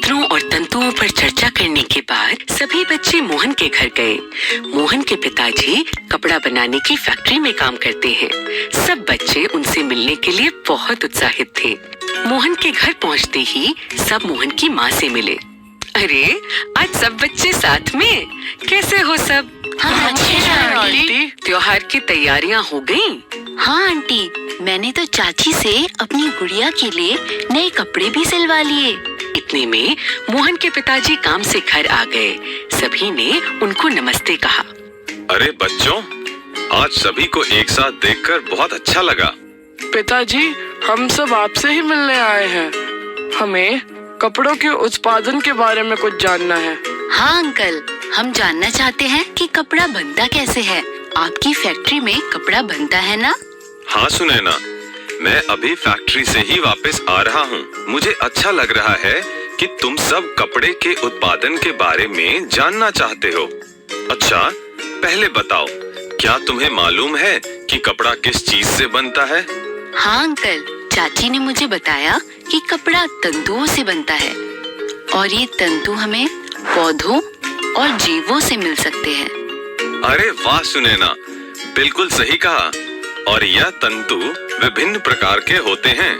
यंत्रों और तंतुओं पर चर्चा करने के बाद सभी बच्चे मोहन के घर गए। मोहन के पिताजी कपड़ा बनाने की फैक्ट्री में काम करते हैं। सब बच्चे उनसे मिलने के लिए बहुत उत्साहित थे। मोहन के घर पहुंचते ही सब मोहन की माँ से मिले। अरे, आज सब बच्चे साथ में, कैसे हो सब? हाँ, अच्छे हैं आंटी। त्योहार की तैयारियाँ हो गयी? हाँ आंटी, मैंने तो चाची से अपनी गुड़िया के लिए नए कपड़े भी सिलवा लिए। इतने में मोहन के पिताजी काम से घर आ गए। सभी ने उनको नमस्ते कहा। अरे बच्चों, आज सभी को एक साथ देखकर बहुत अच्छा लगा। पिताजी, हम सब आपसे ही मिलने आए हैं। हमें कपड़ों के उत्पादन के बारे में कुछ जानना है। हाँ अंकल, हम जानना चाहते हैं कि कपड़ा बनता कैसे है। आपकी फैक्ट्री में कपड़ा बनता है ना? हाँ सुनैना, मैं अभी फैक्ट्री से ही वापस आ रहा हूँ। मुझे अच्छा लग रहा है कि तुम सब कपड़े के उत्पादन के बारे में जानना चाहते हो। अच्छा, पहले बताओ, क्या तुम्हें मालूम है कि कपड़ा किस चीज से बनता है? हाँ अंकल, चाची ने मुझे बताया कि कपड़ा तंतुओं से बनता है और ये तंतु हमें पौधों और जीवों से मिल सकते हैं। अरे वाह सुनैना, बिल्कुल सही कहा। और यह तंतु विभिन्न प्रकार के होते हैं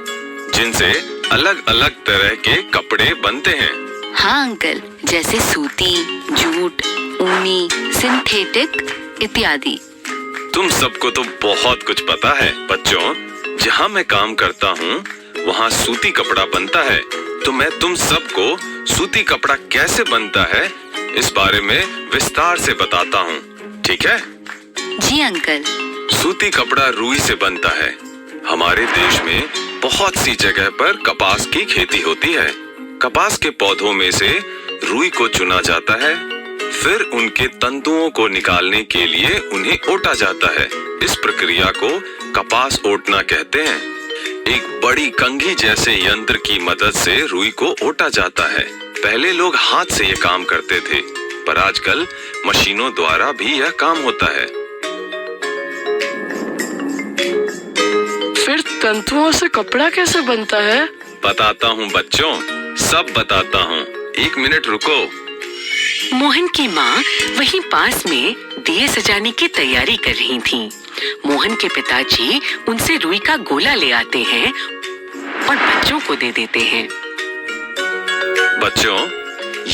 जिनसे अलग अलग तरह के कपड़े बनते हैं। हाँ अंकल, जैसे सूती, जूट, ऊनी, सिंथेटिक इत्यादि। तुम सबको तो बहुत कुछ पता है। बच्चों, जहाँ मैं काम करता हूँ वहाँ सूती कपड़ा बनता है, तो मैं तुम सबको सूती कपड़ा कैसे बनता है इस बारे में विस्तार से बताता हूँ, ठीक है? जी अंकल। सूती कपड़ा रुई से बनता है। हमारे देश में बहुत सी जगह पर कपास की खेती होती है। कपास के पौधों में से रुई को चुना जाता है, फिर उनके तंतुओं को निकालने के लिए उन्हें ओटा जाता है। इस प्रक्रिया को कपास ओटना कहते हैं। एक बड़ी कंघी जैसे यंत्र की मदद से रुई को ओटा जाता है। पहले लोग हाथ से यह काम करते थे, पर आजकल मशीनों द्वारा भी यह काम होता है। फिर तंतुओं से कपड़ा कैसे बनता है? बताता हूँ बच्चों, सब बताता हूँ। 1 मिनट रुको। मोहन की माँ वहीं पास में दिए सजाने की तैयारी कर रही थीं। मोहन के पिताजी उनसे रुई का गोला ले आते हैं और बच्चों को दे देते हैं। बच्चों,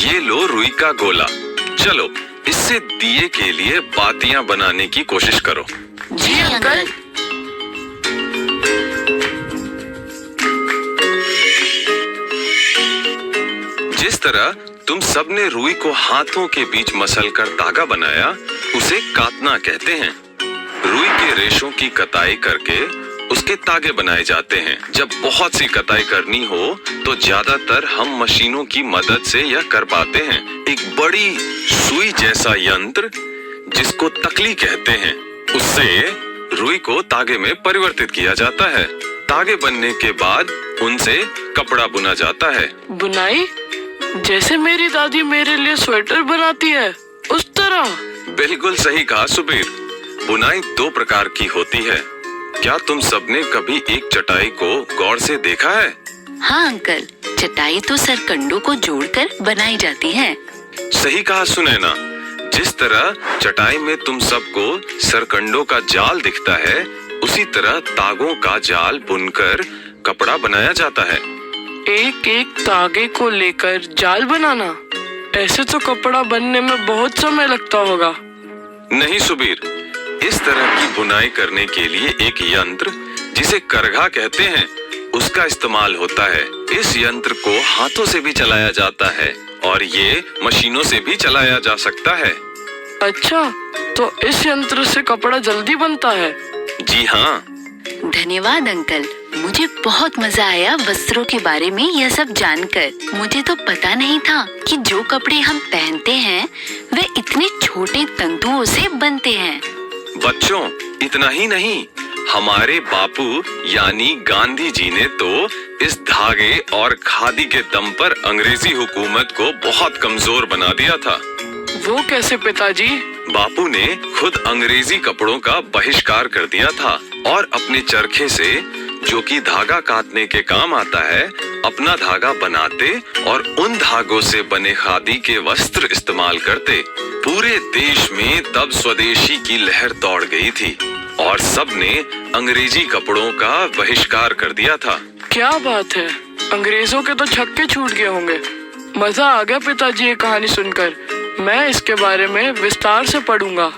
ये लो रुई का गोला। चलो, इससे दिए के लिए बातियां बनाने की कोशिश करो। जी अंकल। जिस तरह तुम सबने रुई को हाथों के बीच मसलकर धागा बनाया, उसे कातना कहते हैं। रुई के रेशों की कताई करके उसके तागे बनाए जाते हैं। जब बहुत सी कताई करनी हो तो ज्यादातर हम मशीनों की मदद से यह कर पाते हैं। एक बड़ी सुई जैसा यंत्र, जिसको तकली कहते हैं, उससे रुई को तागे में परिवर्तित किया जाता है। तागे बनने के बाद उनसे कपड़ा बुना जाता है। बुनाई? जैसे मेरी दादी मेरे लिए स्वेटर बनाती है, उस तरह? बिल्कुल सही कहा सुबीर। बुनाई 2 प्रकार की होती है। क्या तुम सबने कभी एक चटाई को गौर से देखा है? हाँ अंकल, चटाई तो सरकंडों को जोड़कर बनाई जाती है। सही कहा सुनैना। जिस तरह चटाई में तुम सबको सरकंडों का जाल दिखता है, उसी तरह तागों का जाल बुनकर कपड़ा बनाया जाता है। एक एक तागे को लेकर जाल बनाना? ऐसे तो कपड़ा बनने में बहुत समय लगता होगा। नहीं सुबीर, इस तरह की बुनाई करने के लिए एक यंत्र, जिसे करघा कहते हैं, उसका इस्तेमाल होता है। इस यंत्र को हाथों से भी चलाया जाता है और ये मशीनों से भी चलाया जा सकता है। अच्छा, तो इस यंत्र से कपड़ा जल्दी बनता है? जी हाँ। धन्यवाद अंकल, मुझे बहुत मजा आया वस्त्रों के बारे में यह सब जानकर। मुझे तो पता नहीं था कि जो कपड़े हम पहनते हैं वे इतने छोटे तंतुओं से बनते हैं। बच्चों, इतना ही नहीं, हमारे बापू यानी गांधी जी ने तो इस धागे और खादी के दम पर अंग्रेजी हुकूमत को बहुत कमजोर बना दिया था। वो कैसे पिताजी? बापू ने खुद अंग्रेजी कपड़ों का बहिष्कार कर दिया था और अपने चरखे से, जो कि धागा काटने के काम आता है, अपना धागा बनाते और उन धागों से बने खादी के वस्त्र इस्तेमाल करते। पूरे देश में तब स्वदेशी की लहर दौड़ गई थी और सबने अंग्रेजी कपड़ों का बहिष्कार कर दिया था। क्या बात है, अंग्रेजों के तो छक्के छूट गए होंगे। मजा आ गया पिताजी ये कहानी सुनकर। मैं इसके बारे में विस्तार से पढ़ूंगा।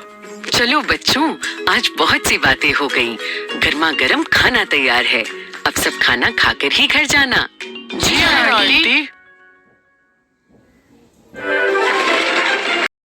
चलो बच्चों, आज बहुत सी बातें हो गई। गर्मा गर्म खाना तैयार है, अब सब खाना खाकर ही घर जाना। जी हाँ आंटी।